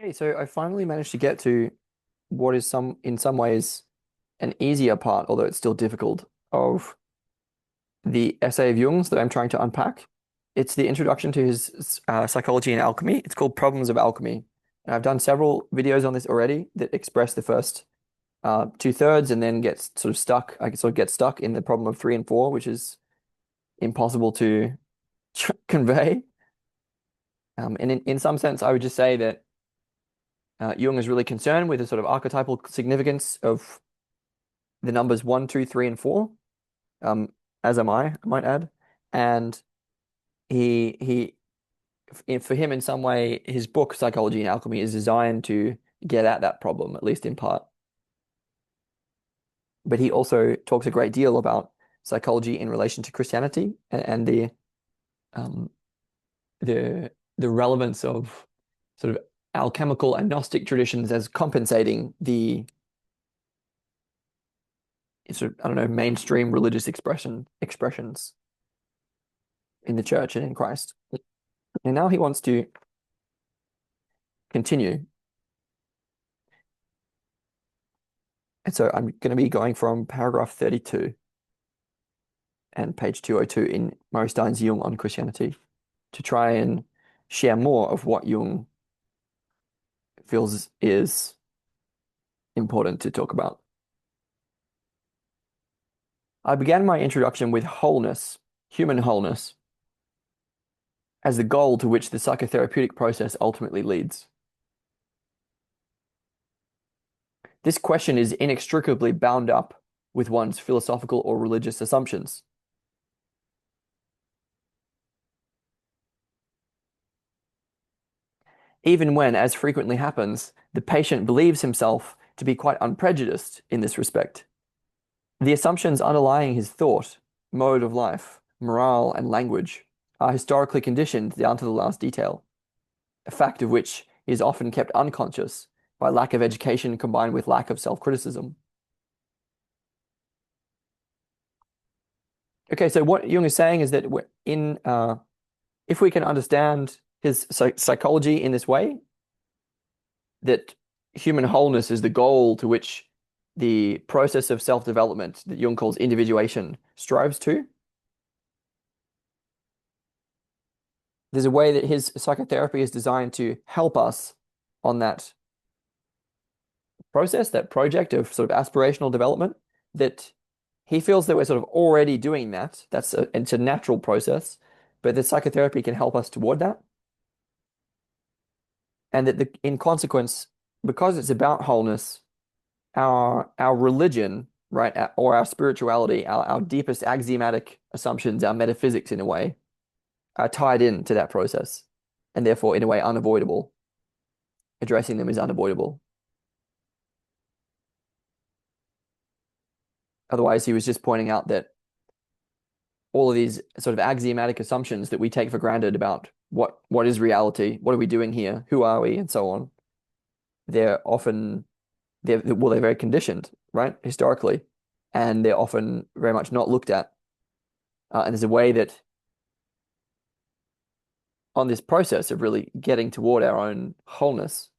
Okay, so I finally managed to get to what is in some ways an easier part, although it's still difficult, of the essay of Jung's that I'm trying to unpack. It's the introduction to his Psychology and Alchemy. It's called Problems of Alchemy. And I've done several videos on this already that express the first two-thirds and then get sort of stuck. I sort of get stuck in the problem of three and four, which is impossible to convey. And in some sense, I would just say that Jung is really concerned with the sort of archetypal significance of the numbers one, two, three, and four, um, as am I might add. And for him, in some way, his book, Psychology and Alchemy, is designed to get at that problem, at least in part. But he also talks a great deal about psychology in relation to Christianity and um, the relevance of sort of alchemical and Gnostic traditions as compensating the sort of, I don't know, mainstream religious expressions in the church and in Christ. And now he wants to continue. And so I'm going to be going from paragraph 32 and page 202 in Murray Stein's Jung on Christianity to try and share more of what Jung feels is important to talk about. I began my introduction with wholeness, human wholeness, as the goal to which the psychotherapeutic process ultimately leads. This question is inextricably bound up with one's philosophical or religious assumptions. Even when, as frequently happens, the patient believes himself to be quite unprejudiced in this respect. The assumptions underlying his thought, mode of life, morale, and language are historically conditioned down to the last detail, a fact of which is often kept unconscious by lack of education combined with lack of self-criticism. Okay, so what Jung is saying is that if we can understand his psychology in this way, that human wholeness is the goal to which the process of self-development that Jung calls individuation strives to. There's a way that his psychotherapy is designed to help us on that process, that project of sort of aspirational development, that he feels that we're sort of already doing that. It's a natural process, but the psychotherapy can help us toward that. And that in consequence, because it's about wholeness, our religion, right, or our spirituality, our deepest axiomatic assumptions, our metaphysics in a way, are tied into that process, and therefore, in a way, unavoidable. Addressing them is unavoidable. Otherwise, he was just pointing out that all of these sort of axiomatic assumptions that we take for granted about what is reality, what are we doing here, who are we, and so on, they're often they're very conditioned, right, historically, and they're often very much not looked at. And there's a way that on this process of really getting toward our own wholeness,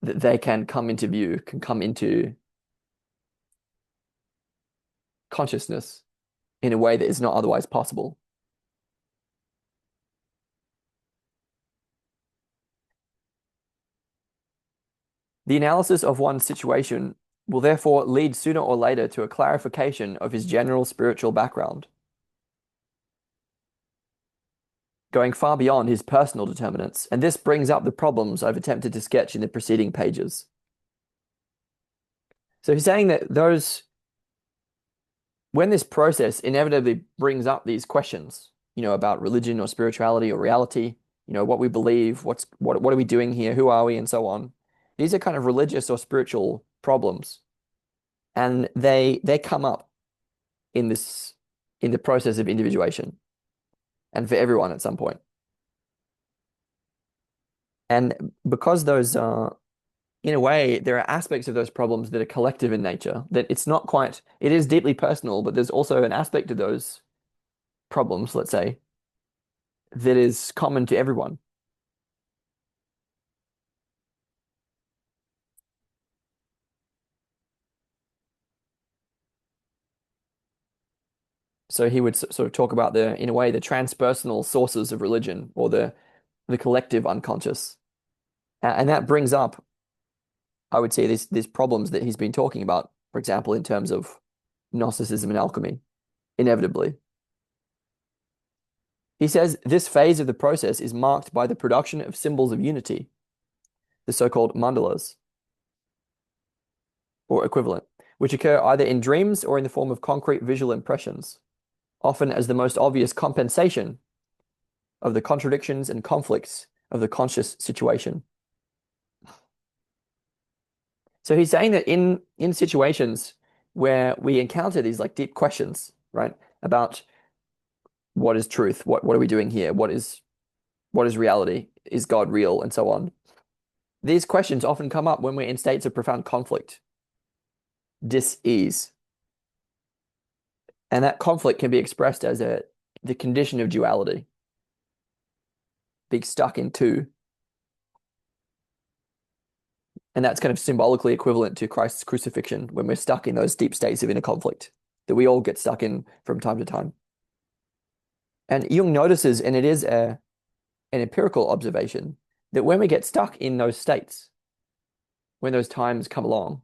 that they can come into view, can come into consciousness in a way that is not otherwise possible. The analysis of one's situation will therefore lead sooner or later to a clarification of his general spiritual background, going far beyond his personal determinants, and this brings up the problems I've attempted to sketch in the preceding pages. So he's saying that when this process inevitably brings up these questions, about religion or spirituality or reality, what we believe, what are we doing here, who are we, and so on. These are kind of religious or spiritual problems, and they come up in the process of individuation, and for everyone at some point. And because those are, in a way, there are aspects of those problems that are collective in nature, that it is deeply personal, but there's also an aspect of those problems, let's say, that is common to everyone. So he would sort of talk about in a way, the transpersonal sources of religion, or the collective unconscious. And that brings up, I would say, these problems that he's been talking about, for example, in terms of Gnosticism and alchemy, inevitably. He says this phase of the process is marked by the production of symbols of unity, the so-called mandalas, or equivalent, which occur either in dreams or in the form of concrete visual impressions, often as the most obvious compensation of the contradictions and conflicts of the conscious situation. So he's saying that in situations where we encounter these like deep questions, right, about what is truth, what are we doing here, what is reality, is God real, and so on. These questions often come up when we're in states of profound conflict, dis-ease. And that conflict can be expressed as the condition of duality, being stuck in two. And that's kind of symbolically equivalent to Christ's crucifixion, when we're stuck in those deep states of inner conflict that we all get stuck in from time to time. And Jung notices, and it is an empirical observation, that when we get stuck in those states, when those times come along,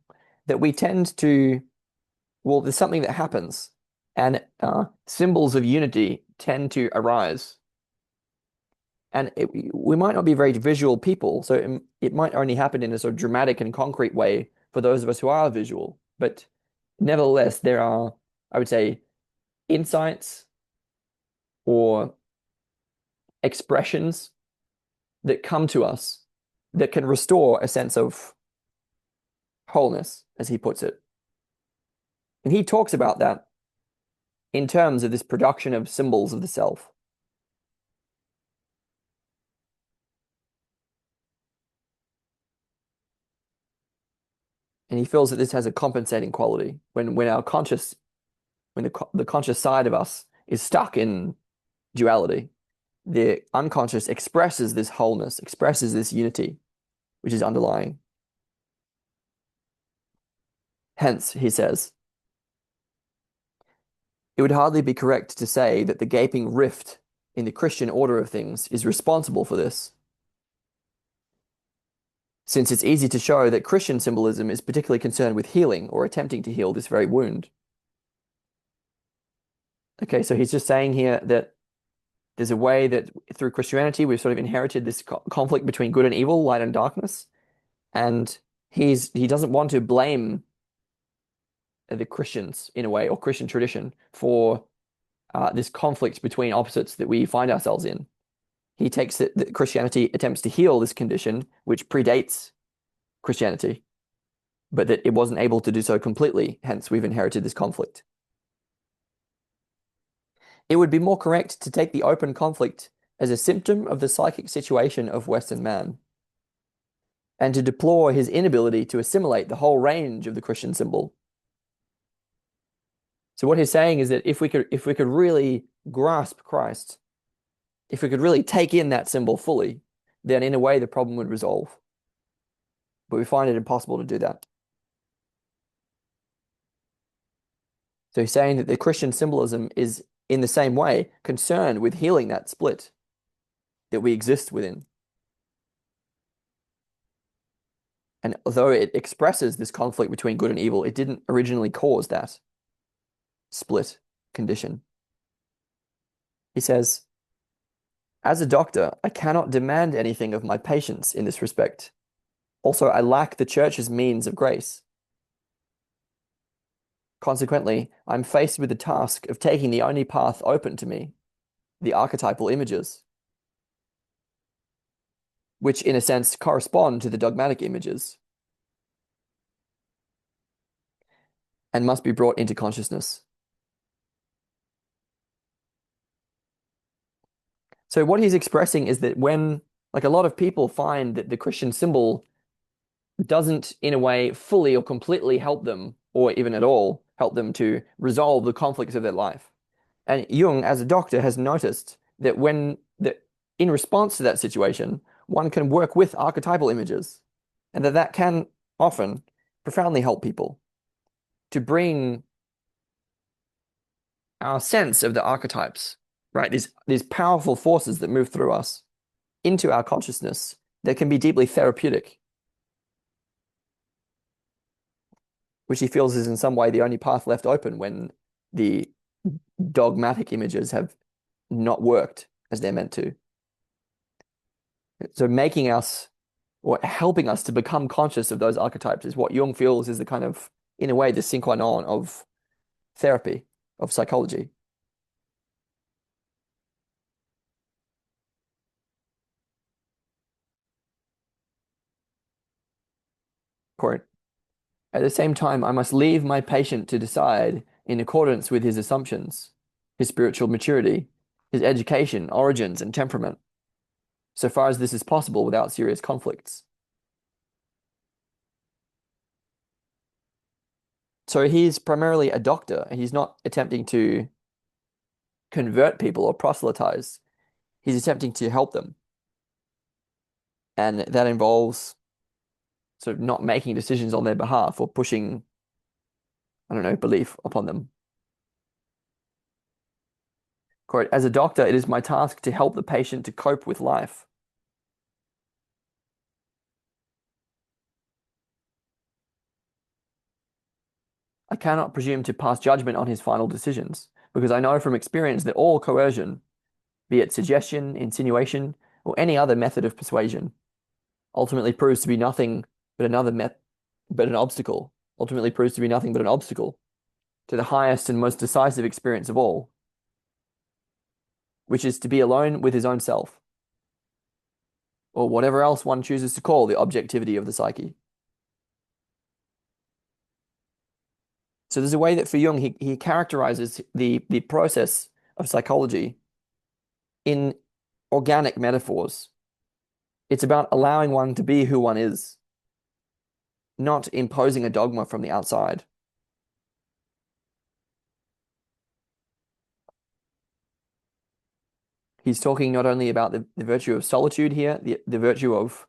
that we tend to, well, there's something that happens, and symbols of unity tend to arise. And we might not be very visual people, so it might only happen in a sort of dramatic and concrete way for those of us who are visual. But nevertheless, there are, I would say, insights or expressions that come to us that can restore a sense of wholeness, as he puts it. And he talks about that in terms of this production of symbols of the self. And he feels that this has a compensating quality when our conscious, when the conscious side of us is stuck in duality, the unconscious expresses this wholeness, expresses this unity, which is underlying. Hence, he says, it would hardly be correct to say that the gaping rift in the Christian order of things is responsible for this, since it's easy to show that Christian symbolism is particularly concerned with healing or attempting to heal this very wound. Okay, so he's just saying here that there's a way that through Christianity we've sort of inherited this conflict between good and evil, light and darkness, and he doesn't want to blame the Christians in a way, or Christian tradition, for this conflict between opposites that we find ourselves in. He takes it that Christianity attempts to heal this condition, which predates Christianity, but that it wasn't able to do so completely, hence we've inherited this conflict. It would be more correct to take the open conflict as a symptom of the psychic situation of Western man, and to deplore his inability to assimilate the whole range of the Christian symbol. So what he's saying is that if we could really grasp Christ, if we could really take in that symbol fully, then in a way the problem would resolve. But we find it impossible to do that. So he's saying that the Christian symbolism is in the same way concerned with healing that split that we exist within. And although it expresses this conflict between good and evil, it didn't originally cause that split condition. He says, as a doctor, I cannot demand anything of my patients in this respect. Also, I lack the church's means of grace. Consequently, I'm faced with the task of taking the only path open to me, the archetypal images, which in a sense correspond to the dogmatic images and must be brought into consciousness. So what he's expressing is that when, like, a lot of people find that the Christian symbol doesn't in a way fully or completely help them, or even at all help them to resolve the conflicts of their life. And Jung, as a doctor, has noticed that in response to that situation, one can work with archetypal images, and that can often profoundly help people to bring our sense of the archetypes, right? These powerful forces that move through us into our consciousness that can be deeply therapeutic, which he feels is in some way the only path left open when the dogmatic images have not worked as they're meant to. So making us or helping us to become conscious of those archetypes is what Jung feels is the kind of, in a way, the sine qua non of therapy, of psychology. Quote, at the same time, I must leave my patient to decide in accordance with his assumptions, his spiritual maturity, his education, origins, and temperament, so far as this is possible without serious conflicts. So he's primarily a doctor. He's not attempting to convert people or proselytize. He's attempting to help them. And that involves sort of not making decisions on their behalf or pushing, I don't know, belief upon them. Quote, as a doctor, it is my task to help the patient to cope with life. I cannot presume to pass judgment on his final decisions, because I know from experience that all coercion, be it suggestion, insinuation, or any other method of persuasion, ultimately proves to be nothing but but an obstacle, ultimately proves to be nothing but an obstacle to the highest and most decisive experience of all, which is to be alone with his own self, or whatever else one chooses to call the objectivity of the psyche. So there's a way that for Jung, he characterizes the process of psychology in organic metaphors. It's about allowing one to be who one is, not imposing a dogma from the outside. He's talking not only about the virtue of solitude here, the virtue of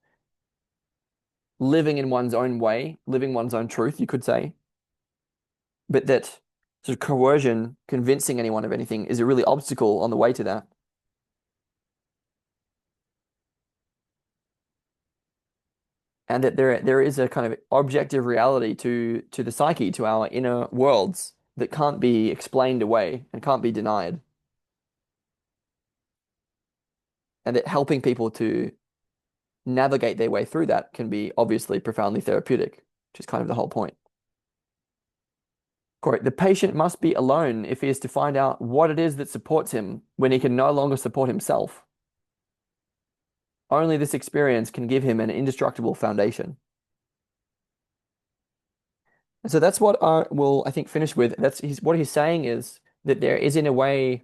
living in one's own way, living one's own truth, you could say, but that sort of coercion, convincing anyone of anything, is a really obstacle on the way to that. And that there is a kind of objective reality to the psyche, to our inner worlds that can't be explained away and can't be denied. And that helping people to navigate their way through that can be obviously profoundly therapeutic, which is kind of the whole point. Quote, the patient must be alone if he is to find out what it is that supports him when he can no longer support himself. Only this experience can give him an indestructible foundation. And so that's what I will, I think, finish with. What he's saying is that there is, in a way,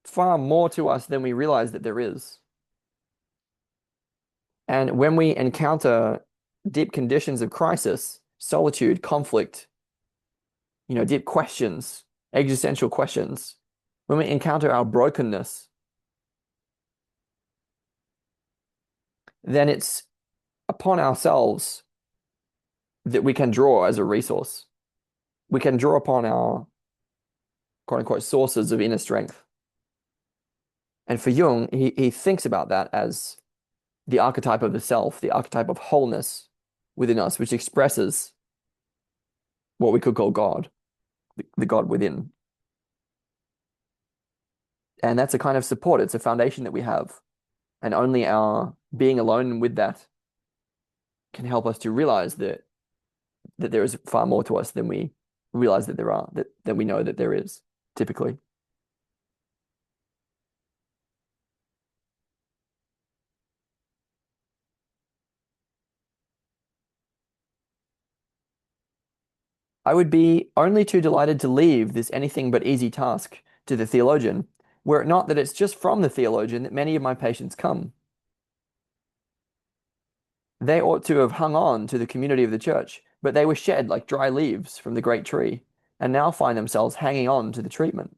far more to us than we realize that there is. And when we encounter deep conditions of crisis, solitude, conflict, deep questions, existential questions, when we encounter our brokenness, then it's upon ourselves that we can draw as a resource. We can draw upon our quote unquote sources of inner strength. And for Jung, he thinks about that as the archetype of the self, the archetype of wholeness within us, which expresses what we could call God, the God within. And that's a kind of support, it's a foundation that we have. And only our being alone with that can help us to realize that there is far more to us than we realize that there are, than we know that there is, typically. I would be only too delighted to leave this anything but easy task to the theologian, were it not that it's just from the theologian that many of my patients come. They ought to have hung on to the community of the church, but they were shed like dry leaves from the great tree, and now find themselves hanging on to the treatment.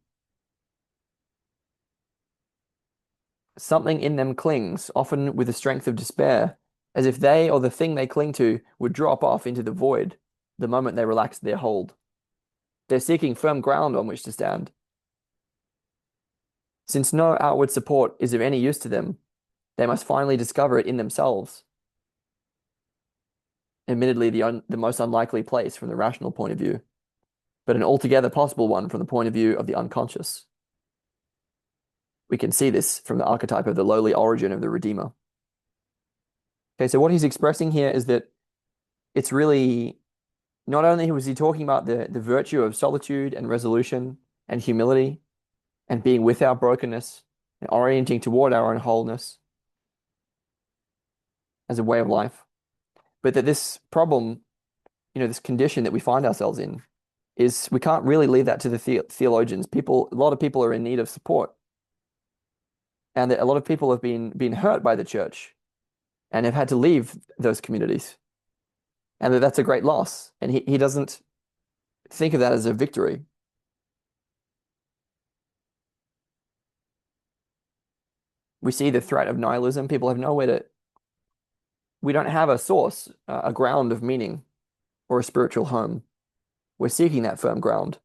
Something in them clings, often with the strength of despair, as if they or the thing they cling to would drop off into the void the moment they relaxed their hold. They're seeking firm ground on which to stand. Since no outward support is of any use to them, they must finally discover it in themselves. Admittedly, the most unlikely place from the rational point of view, but an altogether possible one from the point of view of the unconscious. We can see this from the archetype of the lowly origin of the Redeemer. Okay, so what he's expressing here is that it's really not only was he talking about the virtue of solitude and resolution and humility and being with our brokenness and orienting toward our own wholeness as a way of life, but that this problem, this condition that we find ourselves in, is we can't really leave that to the theologians. A lot of people are in need of support, and that a lot of people have been hurt by the church and have had to leave those communities, and that's a great loss. And he doesn't think of that as a victory. We see the threat of nihilism. People have nowhere to. We don't have a source, a ground of meaning, or a spiritual home. We're seeking that firm ground.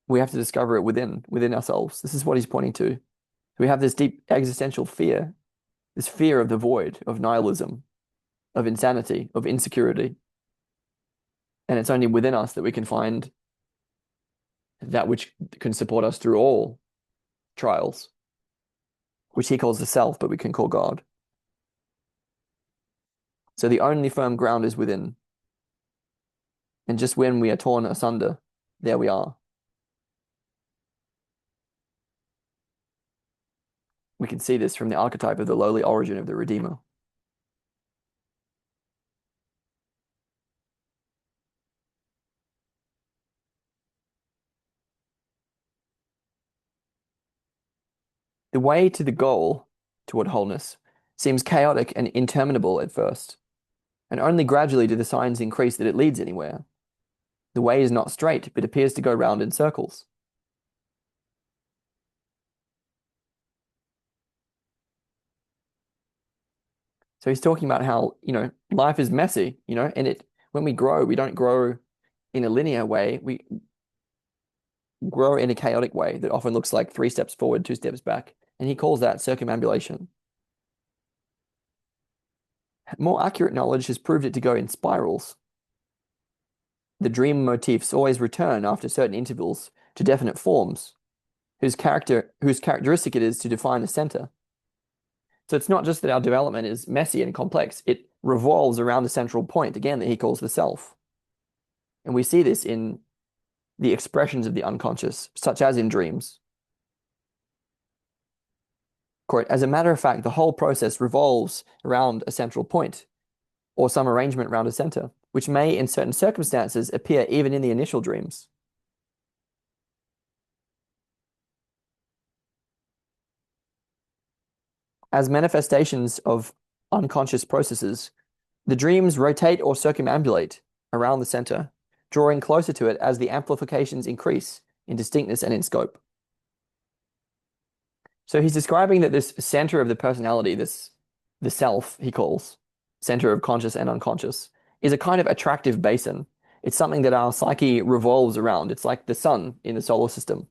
We have to discover it within ourselves. This is what he's pointing to. We have this deep existential fear, this fear of the void, of nihilism, of insanity, of insecurity. And it's only within us that we can find that which can support us through all trials, which he calls the self, but we can call God. So the only firm ground is within. And just when we are torn asunder, there we are. We can see this from the archetype of the lowly origin of the Redeemer. The way to the goal toward wholeness seems chaotic and interminable at first, and only gradually do the signs increase that it leads anywhere. The way is not straight, but appears to go round in circles. So he's talking about how, life is messy, and when we grow, we don't grow in a linear way. We grow in a chaotic way that often looks like 3 steps forward, 2 steps back. And he calls that circumambulation. More accurate knowledge has proved it to go in spirals. The dream motifs always return after certain intervals to definite forms, whose characteristic it is to define a center. So it's not just that our development is messy and complex, it revolves around a central point, again, that he calls the self. And we see this in the expressions of the unconscious, such as in dreams. Quote, as a matter of fact, the whole process revolves around a central point, or some arrangement around a center, which may, in certain circumstances, appear even in the initial dreams. As manifestations of unconscious processes, the dreams rotate or circumambulate around the center, drawing closer to it as the amplifications increase in distinctness and in scope. So he's describing that this center of the personality, the self, he calls, center of conscious and unconscious, is a kind of attractive basin. It's something that our psyche revolves around. It's like the sun in the solar system,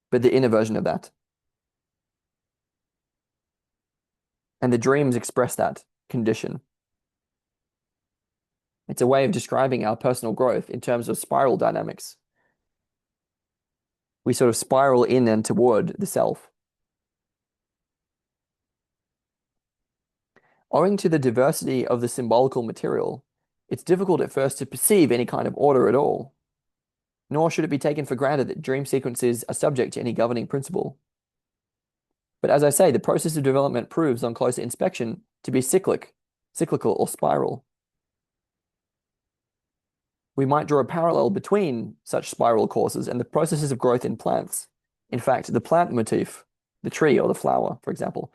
but the inner version of that. And the dreams express that condition. It's a way of describing our personal growth in terms of spiral dynamics. We sort of spiral in and toward the self. Owing to the diversity of the symbolical material, it's difficult at first to perceive any kind of order at all, nor should it be taken for granted that dream sequences are subject to any governing principle. But as I say, the process of development proves on closer inspection to be cyclical or spiral. We might draw a parallel between such spiral courses and the processes of growth in plants. In fact, the plant motif, the tree or the flower, for example,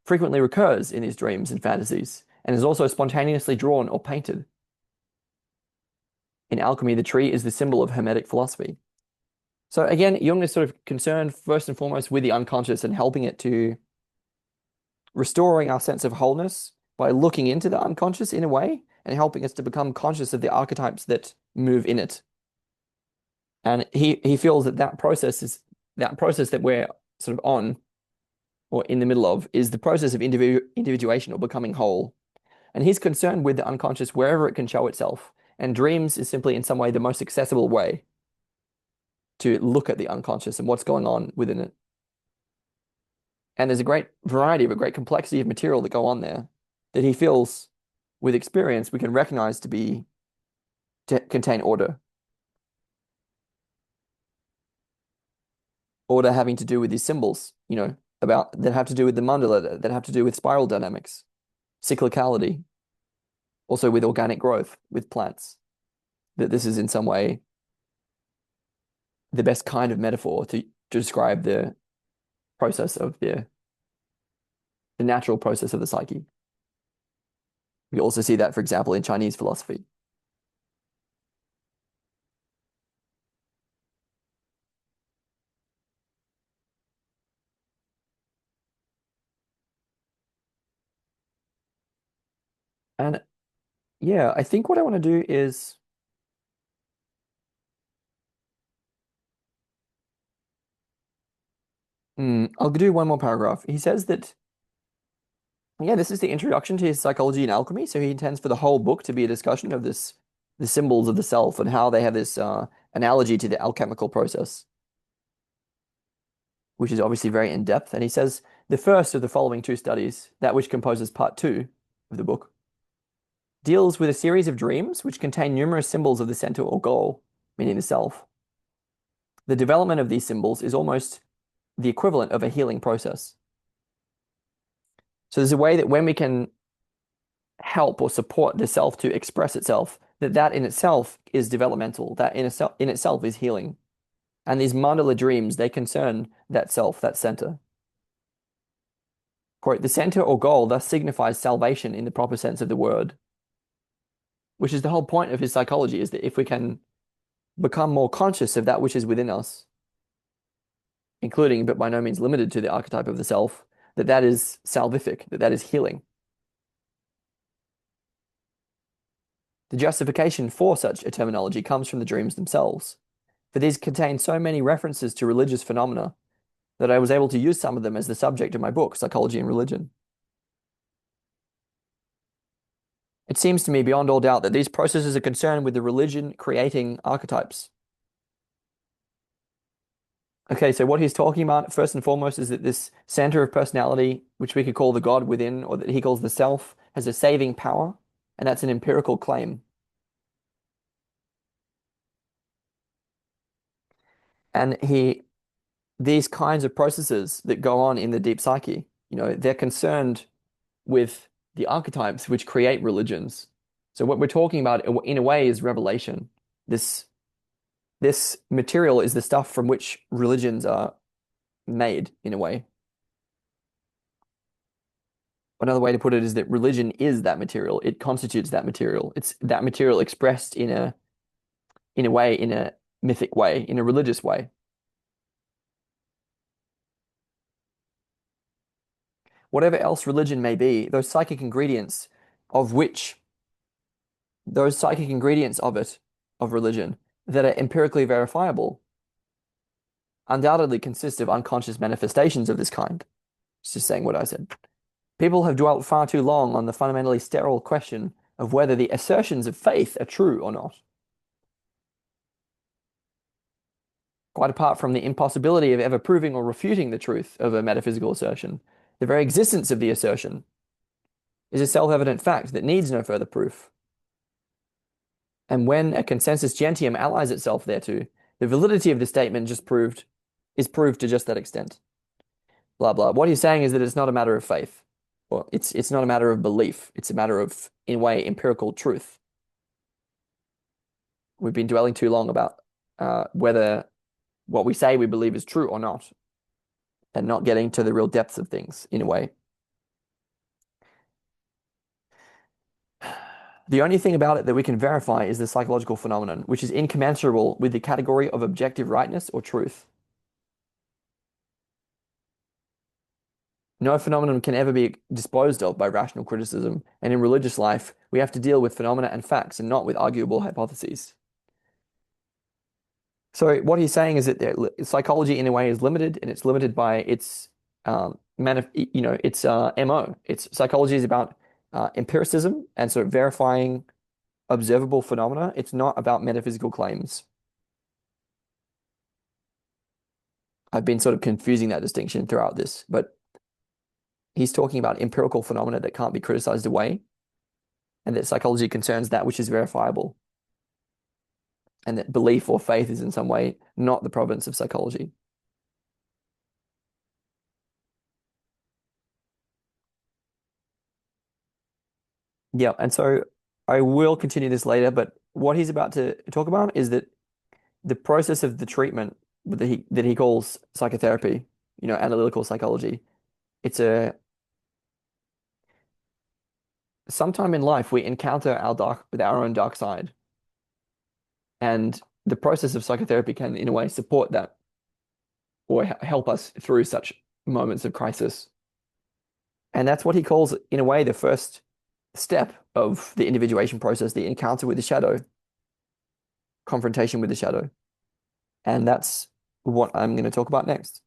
frequently recurs in these dreams and fantasies, and is also spontaneously drawn or painted. In alchemy, the tree is the symbol of Hermetic philosophy. So again, Jung is sort of concerned first and foremost with the unconscious and helping it to restoring our sense of wholeness by looking into the unconscious in a way and helping us to become conscious of the archetypes that move in it. And he feels that process is that process that we're sort of on or in the middle of is the process of individuation or becoming whole. And he's concerned with the unconscious wherever it can show itself. And dreams is simply in some way the most accessible way to look at the unconscious and what's going on within it. And there's a great variety of a great complexity of material that go on there that he feels with experience we can recognize to contain order. Order having to do with these symbols, about that have to do with the mandala, that have to do with spiral dynamics, cyclicality, also with organic growth, with plants. That this is in some way the best kind of metaphor to describe the process of the natural process of the psyche. We also see that, for example, in Chinese philosophy. And yeah, I think what I want to do is I'll do one more paragraph. He says that, yeah, this is the introduction to his Psychology and Alchemy. So he intends for the whole book to be a discussion of the symbols of the self and how they have this analogy to the alchemical process, which is obviously very in depth. And he says the first of the following two studies, that which composes part two of the book, deals with a series of dreams which contain numerous symbols of the center or goal, meaning the self. The development of these symbols is almost the equivalent of a healing process. So there's a way that when we can help or support the self to express itself, that in itself is developmental, that in itself is healing. And these mandala dreams, they concern that self, that center. Quote, the center or goal thus signifies salvation in the proper sense of the word, which is the whole point of his psychology, is that if we can become more conscious of that which is within us, including, but by no means limited to, the archetype of the self, that is salvific, that is healing. The justification for such a terminology comes from the dreams themselves, for these contain so many references to religious phenomena that I was able to use some of them as the subject of my book, Psychology and Religion. It seems to me beyond all doubt that these processes are concerned with the religion creating archetypes. Okay, so what he's talking about first and foremost is that this center of personality, which we could call the God within, or that he calls the self, has a saving power, and that's an empirical claim. And these kinds of processes that go on in the deep psyche, they're concerned with the archetypes which create religions. So what we're talking about in a way is revelation. This material is the stuff from which religions are made in a way. Another way to put it is that religion is that material. It constitutes that material. It's that material expressed in a way, in a mythic way, in a religious way. Whatever else religion may be, those psychic ingredients of it, of religion, that are empirically verifiable, undoubtedly consist of unconscious manifestations of this kind. It's just saying what I said. People have dwelt far too long on the fundamentally sterile question of whether the assertions of faith are true or not. Quite apart from the impossibility of ever proving or refuting the truth of a metaphysical assertion, the very existence of the assertion is a self-evident fact that needs no further proof. And when a consensus gentium allies itself thereto, the validity of the statement is proved to just that extent. Blah, blah. What he's saying is that it's not a matter of faith. Well, it's not a matter of belief. It's a matter of, in a way, empirical truth. We've been dwelling too long about whether what we say we believe is true or not, and not getting to the real depths of things, in a way. The only thing about it that we can verify is the psychological phenomenon, which is incommensurable with the category of objective rightness or truth. No phenomenon can ever be disposed of by rational criticism, and in religious life, we have to deal with phenomena and facts and not with arguable hypotheses. So what he's saying is that psychology in a way is limited, and it's limited by its its MO. Its psychology is about empiricism and sort of verifying observable phenomena. It's not about metaphysical claims. I've been sort of confusing that distinction throughout this, but he's talking about empirical phenomena that can't be criticized away, and that psychology concerns that which is verifiable, and that belief or faith is in some way not the province of psychology. Yeah, and so I will continue this later, but what he's about to talk about is that the process of the treatment that he calls psychotherapy, analytical psychology, it's a sometime in life we encounter our own dark side, and the process of psychotherapy can, in a way, support that or help us through such moments of crisis. And that's what he calls, in a way, the first step of the individuation process, the encounter with the shadow, confrontation with the shadow. And that's what I'm going to talk about next.